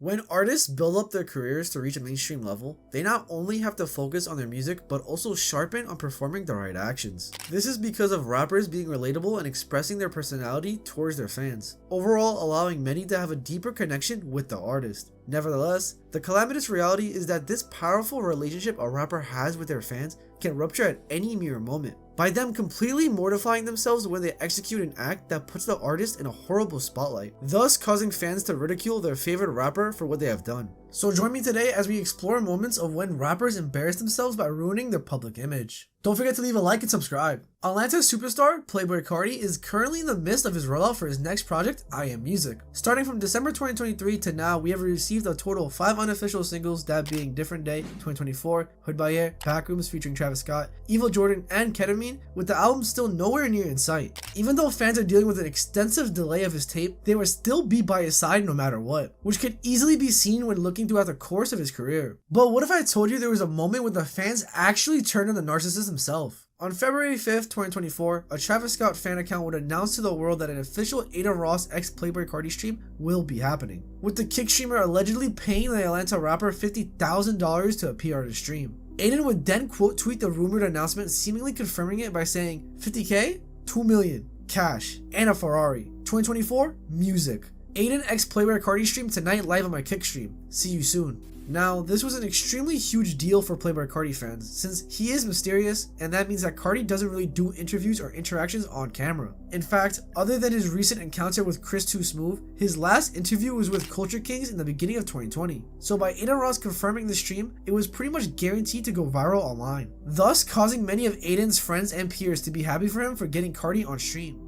When artists build up their careers to reach a mainstream level, they not only have to focus on their music, but also sharpen on performing the right actions. This is because of rappers being relatable and expressing their personality towards their fans, overall allowing many to have a deeper connection with the artist. Nevertheless, the calamitous reality is that this powerful relationship a rapper has with their fans can rupture at any mere moment, by them completely mortifying themselves when they execute an act that puts the artist in a horrible spotlight, thus causing fans to ridicule their favorite rapper for what they have done. So join me today as we explore moments of when rappers embarrass themselves by ruining their public image. Don't forget to leave a like and subscribe. Atlanta superstar Playboi Carti is currently in the midst of his rollout for his next project, I Am Music. Starting from December 2023 to now, we have received a total of 5 unofficial singles, that being Different Day 2024, Hood by Air, Backrooms featuring Travis Scott, Evil Jordan, and Ketamine, with the album still nowhere near in sight. Even though fans are dealing with an extensive delay of his tape, they will still be by his side no matter what, which could easily be seen when looking throughout the course of his career. But what if I told you there was a moment when the fans actually turned on the narcissist himself? On February 5th, 2024, a Travis Scott fan account would announce to the world that an official Ada Ross x Playboi Carti stream will be happening, with the kick streamer allegedly paying the Atlanta rapper $50,000 to appear on the stream. Aiden would then quote tweet the rumored announcement, seemingly confirming it by saying, "50K? 2 million, cash, and a Ferrari. 2024, music. Aiden x Playboi Carti stream tonight live on my kick stream. See you soon." Now, this was an extremely huge deal for Playboi Carti fans, since he is mysterious, and that means that Carti doesn't really do interviews or interactions on camera. In fact, other than his recent encounter with Chris Too Smooth, his last interview was with Culture Kings in the beginning of 2020. So by Ada Ross confirming the stream, it was pretty much guaranteed to go viral online, thus causing many of Aiden's friends and peers to be happy for him for getting Carti on stream.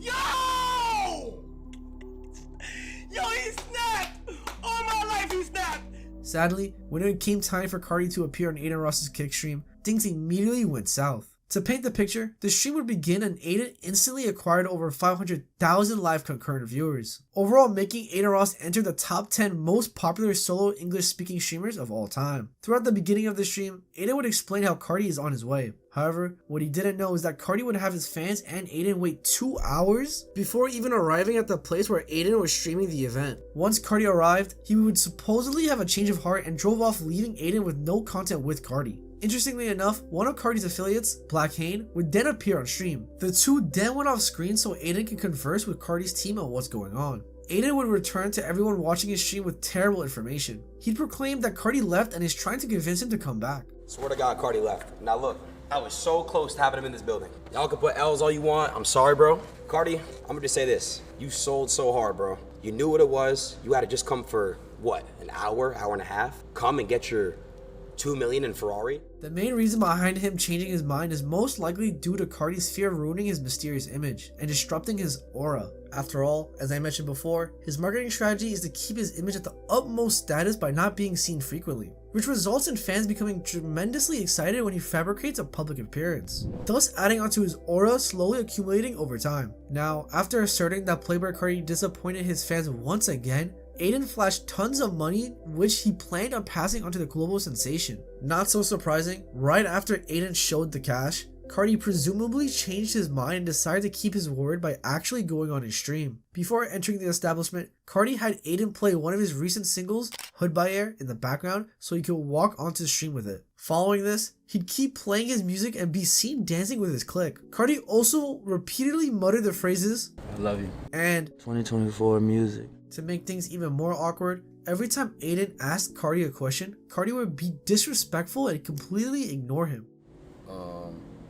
Yo! Yo, he snapped! All my life he snapped! Sadly, when it came time for Carti to appear on Aiden Ross's kick stream, things immediately went south. To paint the picture, the stream would begin and Aiden instantly acquired over 500,000 live concurrent viewers, overall making Aiden Ross enter the top 10 most popular solo English speaking streamers of all time. Throughout the beginning of the stream, Aiden would explain how Carti is on his way. However, what he didn't know is that Carti would have his fans and Aiden wait 2 hours before even arriving at the place where Aiden was streaming the event. Once Carti arrived, he would supposedly have a change of heart and drove off, leaving Aiden with no content with Carti. Interestingly enough, one of Carti's affiliates, Black Hane, would then appear on stream. The two then went off screen so Aiden could converse with Carti's team on what's going on. Aiden would return to everyone watching his stream with terrible information. He'd proclaim that Carti left and is trying to convince him to come back. Swear to God, Carti left. Now look, I was so close to having him in this building. Y'all can put L's all you want. I'm sorry, bro. Carti, I'm gonna just say this. You sold so hard, bro. You knew what it was. You had to just come for, what, an hour, hour and a half? Come and get your 2 million in Ferrari? The main reason behind him changing his mind is most likely due to Carti's fear of ruining his mysterious image and disrupting his aura. After all, as I mentioned before, his marketing strategy is to keep his image at the utmost status by not being seen frequently, which results in fans becoming tremendously excited when he fabricates a public appearance, thus adding onto his aura, slowly accumulating over time. Now, after asserting that Playboi Carti disappointed his fans once again, Aiden flashed tons of money, which he planned on passing onto the global sensation. Not so surprising, right after Aiden showed the cash, Carti presumably changed his mind and decided to keep his word by actually going on his stream. Before entering the establishment, Carti had Aiden play one of his recent singles, Hood by Air, in the background so he could walk onto the stream with it. Following this, he'd keep playing his music and be seen dancing with his clique. Carti also repeatedly muttered the phrases, "I love you," and 2024 music. To make things even more awkward, every time Aiden asked Carti a question, Carti would be disrespectful and completely ignore him.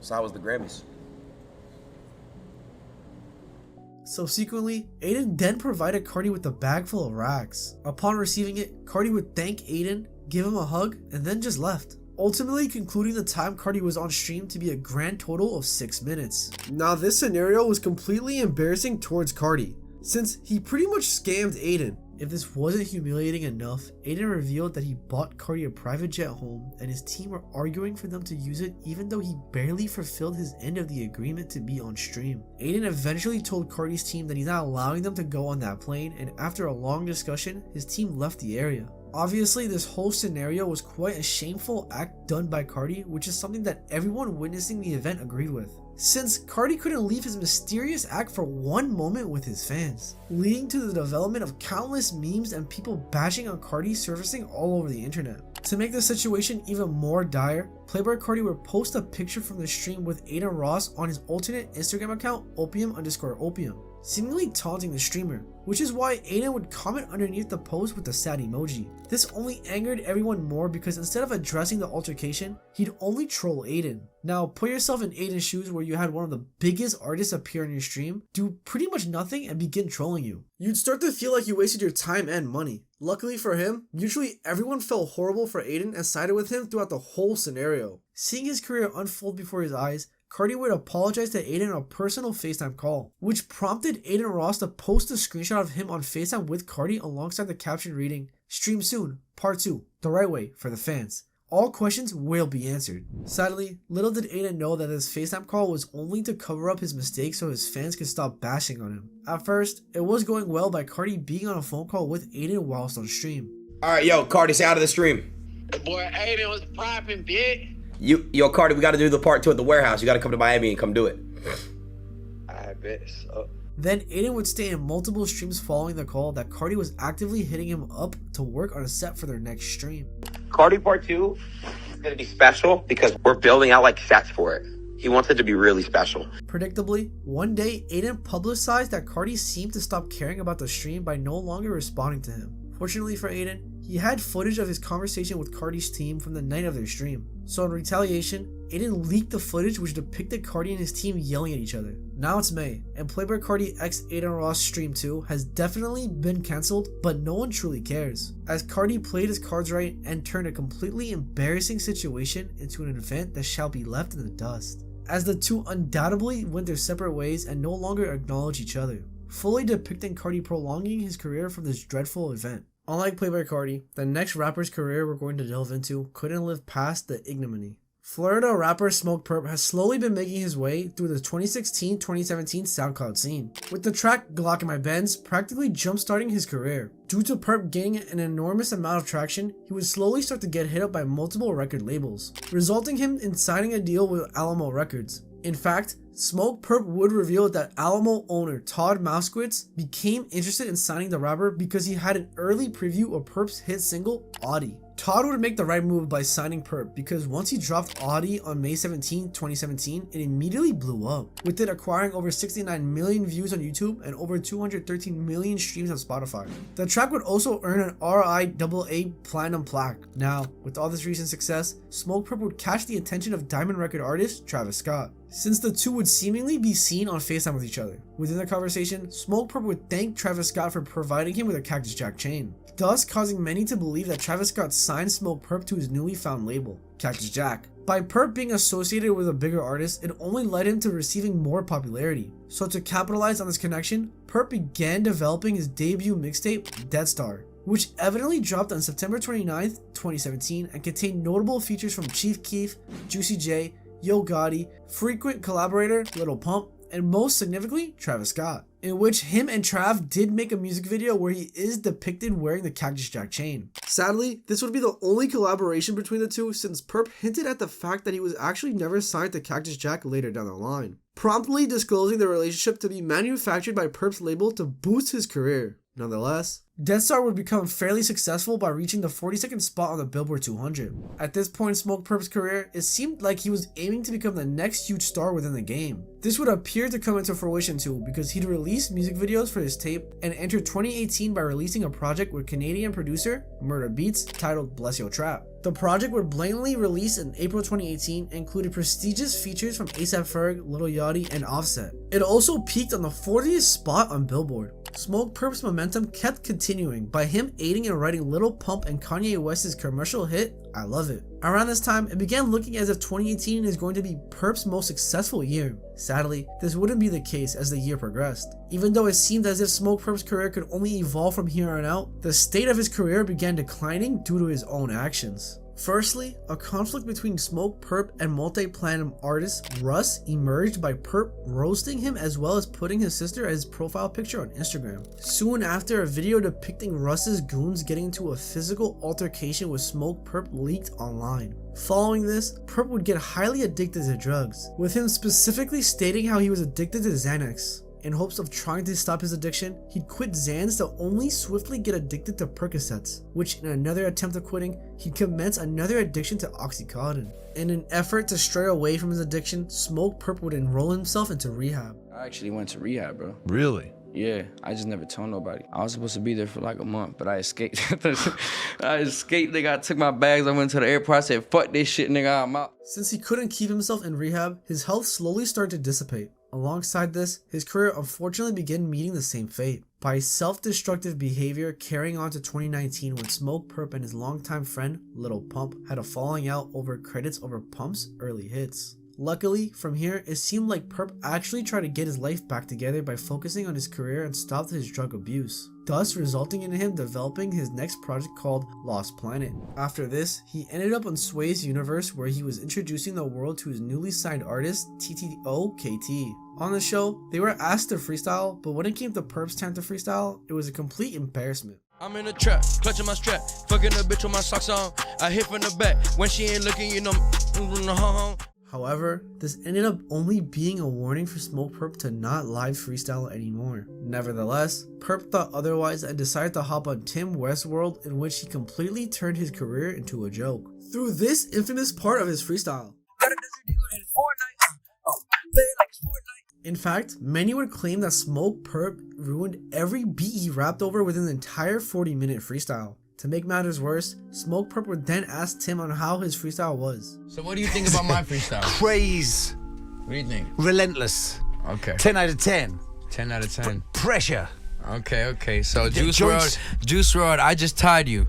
So how was the Grammys? Subsequently, Aiden then provided Carti with a bag full of racks. Upon receiving it, Carti would thank Aiden, give him a hug, and then just left, ultimately concluding the time Carti was on stream to be a grand total of 6 minutes. Now, this scenario was completely embarrassing towards Carti, since he pretty much scammed Aiden. If this wasn't humiliating enough, Aiden revealed that he bought Carti a private jet home and his team were arguing for them to use it even though he barely fulfilled his end of the agreement to be on stream. Aiden eventually told Carti's team that he's not allowing them to go on that plane, and after a long discussion, his team left the area. Obviously, this whole scenario was quite a shameful act done by Carti, which is something that everyone witnessing the event agreed with. since Carti couldn't leave his mysterious act for one moment with his fans, leading to the development of countless memes and people bashing on Carti surfacing all over the internet. To make the situation even more dire, Playboi Carti would post a picture from the stream with Adin Ross on his alternate Instagram account opium_opium, seemingly taunting the streamer, which is why Adin would comment underneath the post with the sad emoji. This only angered everyone more because instead of addressing the altercation, he'd only troll Adin. Now put yourself in Adin's shoes where you had one of the biggest artists appear on your stream, do pretty much nothing and begin trolling you. You'd start to feel like you wasted your time and money. Luckily for him, mutually everyone felt horrible for Adin and sided with him throughout the whole scenario. Seeing his career unfold before his eyes, Carti would apologize to Adin on a personal FaceTime call, which prompted Adin Ross to post a screenshot of him on FaceTime with Carti alongside the caption reading, "Stream soon, part 2, the right way for the fans. All questions will be answered." Sadly, little did Adin know that this FaceTime call was only to cover up his mistakes so his fans could stop bashing on him. At first, it was going well by Carti being on a phone call with Adin whilst on stream. Alright, yo, Carti, stay out of the stream. The boy Adin was popping, bitch. Yo, Carti, we gotta do the part 2 at the warehouse. You gotta come to Miami and come do it. I bet so. Then Adin would stay in multiple streams following the call that Carti was actively hitting him up to work on a set for their next stream. Carti Part 2 is going to be special because we're building out like sets for it. He wants it to be really special. Predictably, one day Adin publicized that Carti seemed to stop caring about the stream by no longer responding to him. Fortunately for Adin, he had footage of his conversation with Carti's team from the night of their stream. So in retaliation, Adin leaked the footage which depicted Carti and his team yelling at each other. Now it's May, and Playboi Carti x Adin Ross Stream 2 has definitely been cancelled, but no one truly cares, as Carti played his cards right and turned a completely embarrassing situation into an event that shall be left in the dust, as the two undoubtedly went their separate ways and no longer acknowledge each other, fully depicting Carti prolonging his career from this dreadful event. Unlike Playboi Carti, the next rapper's career we're going to delve into couldn't live past the ignominy. Florida rapper Smokepurpp has slowly been making his way through the 2016-2017 SoundCloud scene, with the track Glock in My Benz practically jump-starting his career. Due to Purpp gaining an enormous amount of traction, he would slowly start to get hit up by multiple record labels, resulting him in signing a deal with Alamo Records. In fact, Smokepurpp would reveal that Alamo owner Todd Mouskowitz became interested in signing the rapper because he had an early preview of Purpp's hit single, Audi. Todd would make the right move by signing Purpp because once he dropped Audi on May 17, 2017, it immediately blew up, with it acquiring over 69 million views on YouTube and over 213 million streams on Spotify. The track would also earn an RIAA Platinum plaque. Now, with all this recent success, Smokepurpp would catch the attention of Diamond record artist Travis Scott, since the two would seemingly be seen on FaceTime with each other. Within the conversation, Smokepurpp would thank Travis Scott for providing him with a Cactus Jack chain, thus causing many to believe that Travis Scott signed Smokepurpp to his newly found label, Cactus Jack. By Purpp being associated with a bigger artist, it only led him to receiving more popularity. So to capitalize on this connection, Purpp began developing his debut mixtape, Dead Star, which evidently dropped on September 29th, 2017 and contained notable features from Chief Keef, Juicy J, Yo Gotti, frequent collaborator Lil Pump, and most significantly, Travis Scott, in which him and Trav did make a music video where he is depicted wearing the Cactus Jack chain. Sadly, this would be the only collaboration between the two since Purpp hinted at the fact that he was actually never signed to Cactus Jack later down the line, promptly disclosing the relationship to be manufactured by Purpp's label to boost his career. Nonetheless, Dead Star would become fairly successful by reaching the 42nd spot on the Billboard 200. At this point in Smokepurpp's career, it seemed like he was aiming to become the next huge star within the game. This would appear to come into fruition too, because he'd released music videos for his tape and entered 2018 by releasing a project with Canadian producer Murder Beats titled Bless Yo Trap. The project would blatantly release in April 2018 and included prestigious features from A$AP Ferg, Lil Yachty, and Offset. It also peaked on the 40th spot on Billboard. Smokepurpp's momentum kept continuing by him aiding and writing Lil Pump and Kanye West's commercial hit, I Love It. Around this time, it began looking as if 2018 is going to be Purpp's most successful year. Sadly, this wouldn't be the case as the year progressed. Even though it seemed as if Smokepurpp's career could only evolve from here on out, the state of his career began declining due to his own actions. Firstly, a conflict between Smokepurpp and multi-platinum artist Russ emerged by Purpp roasting him as well as putting his sister as his profile picture on Instagram. Soon after, a video depicting Russ's goons getting into a physical altercation with Smokepurpp leaked online. Following this, Purpp would get highly addicted to drugs, with him specifically stating how he was addicted to Xanax. In hopes of trying to stop his addiction, he'd quit Xans to only swiftly get addicted to Percocets, which in another attempt at quitting, he'd commence another addiction to Oxycontin. In an effort to stray away from his addiction, Smokepurpp would enroll himself into rehab. I actually went to rehab, bro. Really? Yeah, I just never told nobody. I was supposed to be there for like a month, but I escaped. Nigga. I took my bags, I went to the airport, I said, fuck this shit, nigga, I'm out. Since he couldn't keep himself in rehab, his health slowly started to dissipate. Alongside this, his career unfortunately began meeting the same fate, by self-destructive behavior carrying on to 2019 when Smokepurpp and his longtime friend, Lil Pump, had a falling out over credits over Pump's early hits. Luckily, from here, it seemed like Purpp actually tried to get his life back together by focusing on his career and stopped his drug abuse, thus resulting in him developing his next project called Lost Planet. After this, he ended up on Sway's universe where he was introducing the world to his newly signed artist, TTOKT. On the show, they were asked to freestyle, but when it came to Purpp's time to freestyle, it was a complete embarrassment. I'm in the trap, clutching my strap, fucking a bitch with my socks on. I hit from the back, when she ain't looking, you know, However, this ended up only being a warning for Smokepurpp to not live freestyle anymore. Nevertheless, Purpp thought otherwise and decided to hop on Tim West's world, in which he completely turned his career into a joke through this infamous part of his freestyle. In fact, many would claim that Smokepurpp ruined every beat he rapped over within the entire 40-minute freestyle. To make matters worse, Smokepurpp would then ask Tim on how his freestyle was. So what do you think about my freestyle? Praise. What do you think? Relentless. Okay. 10 out of 10. 10 out of 10. Pressure. Okay. So The Juice joints- WRLD, Juice WRLD, I just tied you.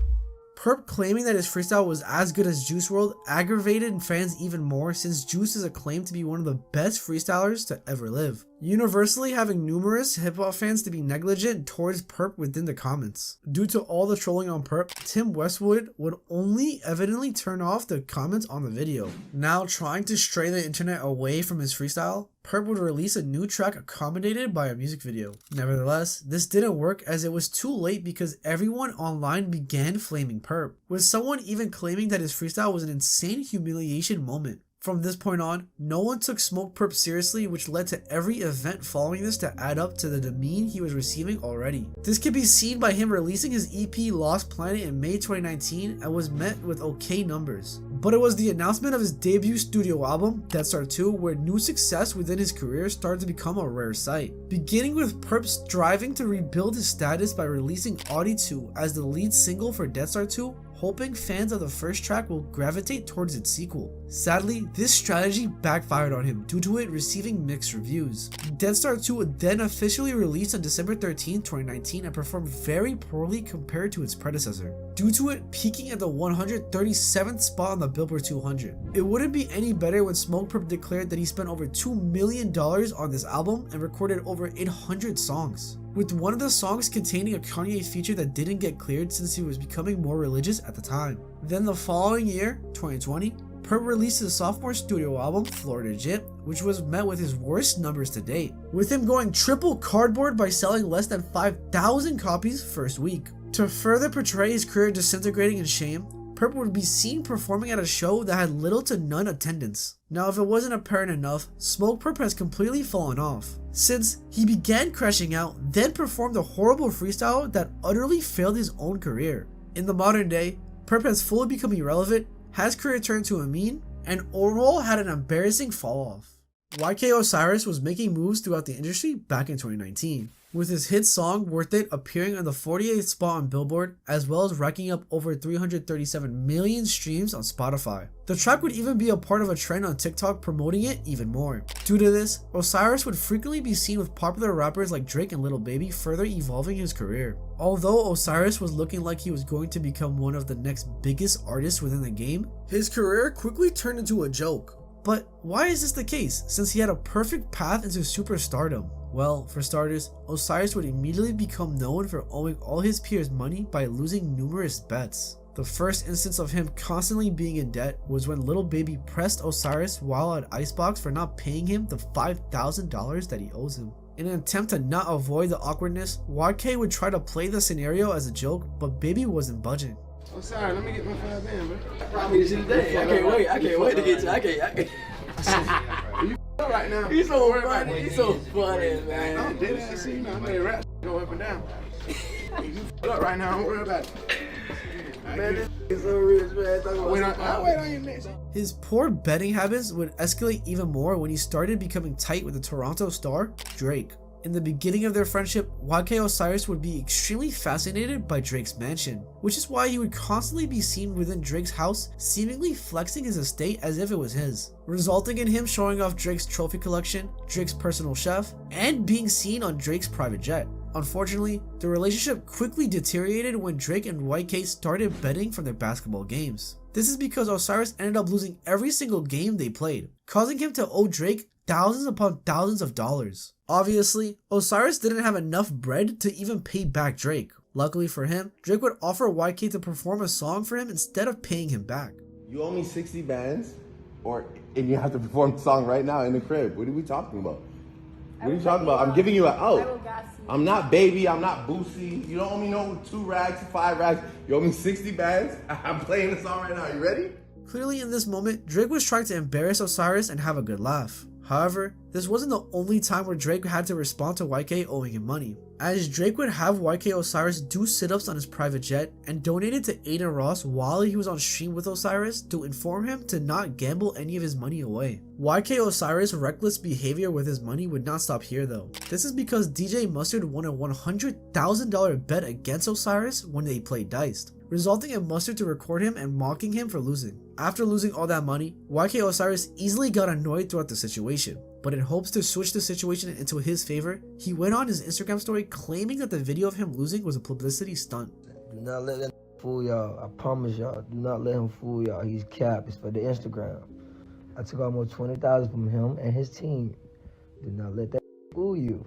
Purpp claiming that his freestyle was as good as Juice WRLD aggravated fans even more, since Juice is acclaimed to be one of the best freestylers to ever live, universally having numerous hip-hop fans to be negligent towards Purpp within the comments. Due to all the trolling on Purpp, Tim Westwood would only evidently turn off the comments on the video. Now trying to stray the internet away from his freestyle, Purpp would release a new track accommodated by a music video. Nevertheless, this didn't work as it was too late because everyone online began flaming Purpp, with someone even claiming that his freestyle was an insane humiliation moment. From this point on, no one took Smokepurpp seriously, which led to every event following this to add up to the demean he was receiving already. This can be seen by him releasing his EP Lost Planet in May 2019 and was met with okay numbers. But it was the announcement of his debut studio album, Death Star 2, where new success within his career started to become a rare sight. Beginning with Purpp striving to rebuild his status by releasing Audi 2 as the lead single for Death Star 2, hoping fans of the first track will gravitate towards its sequel. Sadly, this strategy backfired on him due to it receiving mixed reviews. Death Star 2 would then officially release on December 13, 2019 and performed very poorly compared to its predecessor, due to it peaking at the 137th spot on the Billboard 200. It wouldn't be any better when Smokepurpp declared that he spent over $2 million on this album and recorded over 800 songs, with one of the songs containing a Kanye feature that didn't get cleared since he was becoming more religious at the time. Then the following year, 2020, Purpp released his sophomore studio album, Florida Jit, which was met with his worst numbers to date, with him going triple cardboard by selling less than 5,000 copies first week. To further portray his career disintegrating in shame, Purpp would be seen performing at a show that had little to none attendance. Now, if it wasn't apparent enough, Smokepurpp has completely fallen off, since he began crashing out, then performed a horrible freestyle that utterly failed his own career. In the modern day, Purpp has fully become irrelevant, has career turned to a meme, and overall had an embarrassing fall off. YK Osiris was making moves throughout the industry back in 2019, with his hit song Worth It appearing on the 48th spot on Billboard, as well as racking up over 337 million streams on Spotify. The track would even be a part of a trend on TikTok promoting it even more. Due to this, Osiris would frequently be seen with popular rappers like Drake and Lil Baby, further evolving his career. Although Osiris was looking like he was going to become one of the next biggest artists within the game, his career quickly turned into a joke. But why is this the case, since he had a perfect path into superstardom? Well, for starters, Osiris would immediately become known for owing all his peers money by losing numerous bets. The first instance of him constantly being in debt was when Lil Baby pressed Osiris while at Icebox for not paying him the $5,000 that he owes him. In an attempt to not avoid the awkwardness, YK would try to play the scenario as a joke, but Baby wasn't budging. I'm sorry, let me get my 5 in, man. I can't wait to get you. I can't. You right now. He's so funny. He's so funny, I'm man. dead ass, you know, I made rap go up and down. You up right now, don't worry about it. Man, this is so rich, man. I'll wait on you next. His poor betting habits would escalate even more when he started becoming tight with the Toronto star, Drake. In the beginning of their friendship, YK Osiris would be extremely fascinated by Drake's mansion, which is why he would constantly be seen within Drake's house, seemingly flexing his estate as if it was his, resulting in him showing off Drake's trophy collection, Drake's personal chef, and being seen on Drake's private jet. Unfortunately, the relationship quickly deteriorated when Drake and YK started betting from their basketball games. This is because Osiris ended up losing every single game they played, causing him to owe Drake thousands upon thousands of dollars. Obviously, Osiris didn't have enough bread to even pay back Drake. Luckily for him, Drake would offer YK to perform a song for him instead of paying him back. You owe me 60 bands, and you have to perform the song right now in the crib. What are we talking about? What are you talking about? I'm giving you an out. I'm not Baby, I'm not Boosie. You don't owe me no 2 rags, 5 rags. You owe me 60 bands. I'm playing the song right now. You ready? Clearly in this moment, Drake was trying to embarrass Osiris and have a good laugh. However, this wasn't the only time where Drake had to respond to YK owing him money, as Drake would have YK Osiris do sit-ups on his private jet and donate it to Aiden Ross while he was on stream with Osiris to inform him to not gamble any of his money away. YK Osiris' reckless behavior with his money would not stop here though. This is because DJ Mustard won a $100,000 bet against Osiris when they played Diced, resulting in Mustard to record him and mocking him for losing. After losing all that money, YK Osiris easily got annoyed throughout the situation, but in hopes to switch the situation into his favor, he went on his Instagram story claiming that the video of him losing was a publicity stunt. Do not let that fool y'all. I promise y'all. Do not let him fool y'all. He's cap. It's for the Instagram. I took almost 20,000 from him and his team. Do not let that fool you.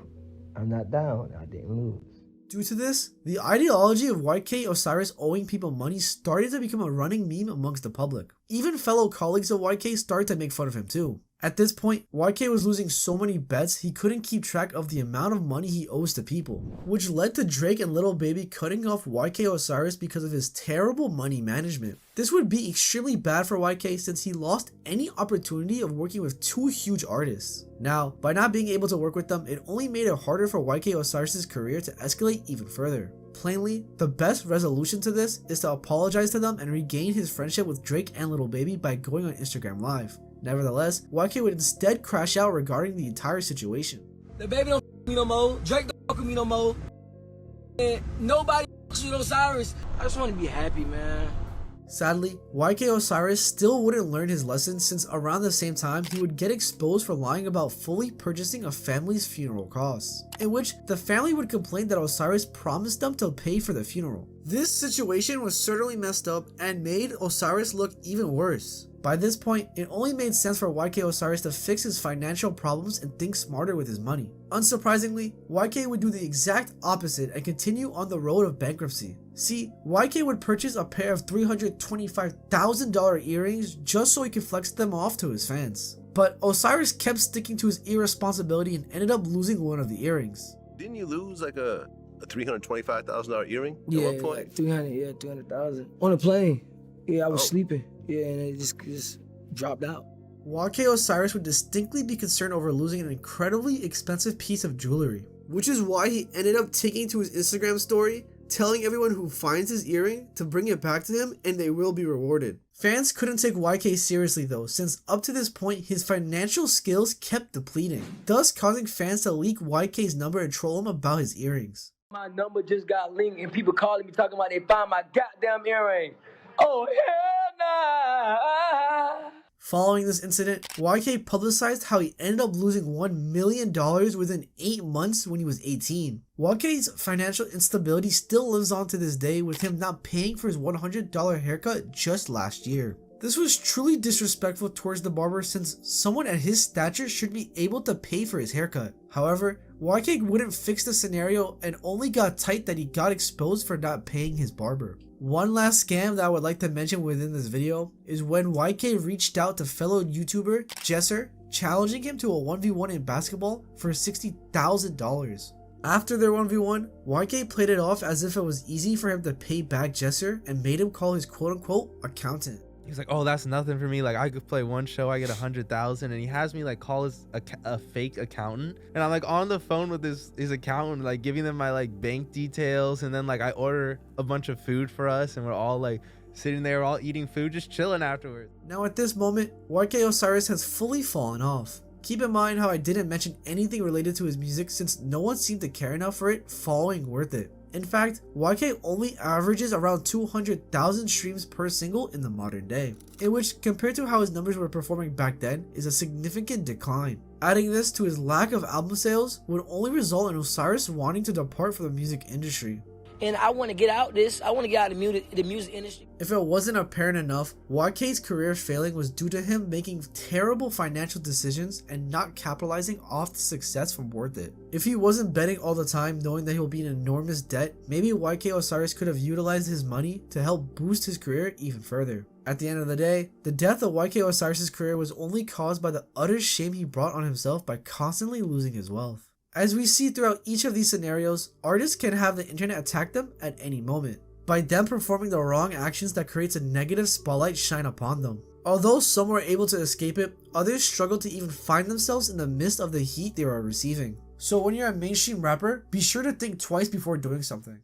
I'm not down. I didn't lose. Due to this, the ideology of YK Osiris owing people money started to become a running meme amongst the public. Even fellow colleagues of YK started to make fun of him too. At this point, YK was losing so many bets he couldn't keep track of the amount of money he owes to people, which led to Drake and Lil Baby cutting off YK Osiris because of his terrible money management. This would be extremely bad for YK since he lost any opportunity of working with 2 huge artists. Now, by not being able to work with them, it only made it harder for YK Osiris' career to escalate even further. Plainly, the best resolution to this is to apologize to them and regain his friendship with Drake and Lil Baby by going on Instagram Live. Nevertheless, YK would instead crash out regarding the entire situation. The Baby don't f me no more. Drake don't fuck with me no more. And nobody fucks with Osiris. I just want to be happy, man. Sadly, YK Osiris still wouldn't learn his lesson since around the same time he would get exposed for lying about fully purchasing a family's funeral costs, in which the family would complain that Osiris promised them to pay for the funeral. This situation was certainly messed up and made Osiris look even worse. By this point, it only made sense for YK Osiris to fix his financial problems and think smarter with his money. Unsurprisingly, YK would do the exact opposite and continue on the road of bankruptcy. See, YK would purchase a pair of $325,000 earrings just so he could flex them off to his fans. But Osiris kept sticking to his irresponsibility and ended up losing one of the earrings. Didn't you lose like a $325,000 earring at Yeah, one point? like 300,000 on a plane. Yeah, I was sleeping. Yeah, and it just dropped out. YK Osiris would distinctly be concerned over losing an incredibly expensive piece of jewelry, which is why he ended up taking to his Instagram story, telling everyone who finds his earring to bring it back to him and they will be rewarded. Fans couldn't take YK seriously though, since up to this point his financial skills kept depleting, thus causing fans to leak YK's number and troll him about his earrings. My number just got linked and people calling me talking about they found my goddamn earring. Oh, hell nah. Following this incident, YK publicized how he ended up losing $1 million within 8 months when he was 18. YK's financial instability still lives on to this day, with him not paying for his $100 haircut just last year. This was truly disrespectful towards the barber since someone at his stature should be able to pay for his haircut. However, YK wouldn't fix the scenario and only got tight that he got exposed for not paying his barber. One last scam that I would like to mention within this video is when YK reached out to fellow YouTuber Jesser, challenging him to a 1v1 in basketball for $60,000. After their 1v1, YK played it off as if it was easy for him to pay back Jesser and made him call his quote-unquote accountant. He's like, oh, that's nothing for me. Like, I could play one show, I get 100,000, and he has me like call his a fake accountant, and I'm like on the phone with his accountant, like giving them my like bank details, and then like I order a bunch of food for us, and we're all like sitting there, all eating food, just chilling afterwards. Now at this moment, YK Osiris has fully fallen off. Keep in mind how I didn't mention anything related to his music since no one seemed to care enough for it following Worth It. In fact, YK only averages around 200,000 streams per single in the modern day, in which, compared to how his numbers were performing back then, is a significant decline. Adding this to his lack of album sales would only result in Osiris wanting to depart from the music industry. And I want to get out this. I want to get out of the music industry. If it wasn't apparent enough, YK's career failing was due to him making terrible financial decisions and not capitalizing off the success from Worth It. If he wasn't betting all the time knowing that he'll be in enormous debt, maybe YK Osiris could have utilized his money to help boost his career even further. At the end of the day, the death of YK Osiris' career was only caused by the utter shame he brought on himself by constantly losing his wealth. As we see throughout each of these scenarios, artists can have the internet attack them at any moment, by them performing the wrong actions that creates a negative spotlight shine upon them. Although some were able to escape it, others struggle to even find themselves in the midst of the heat they are receiving. So when you're a mainstream rapper, be sure to think twice before doing something.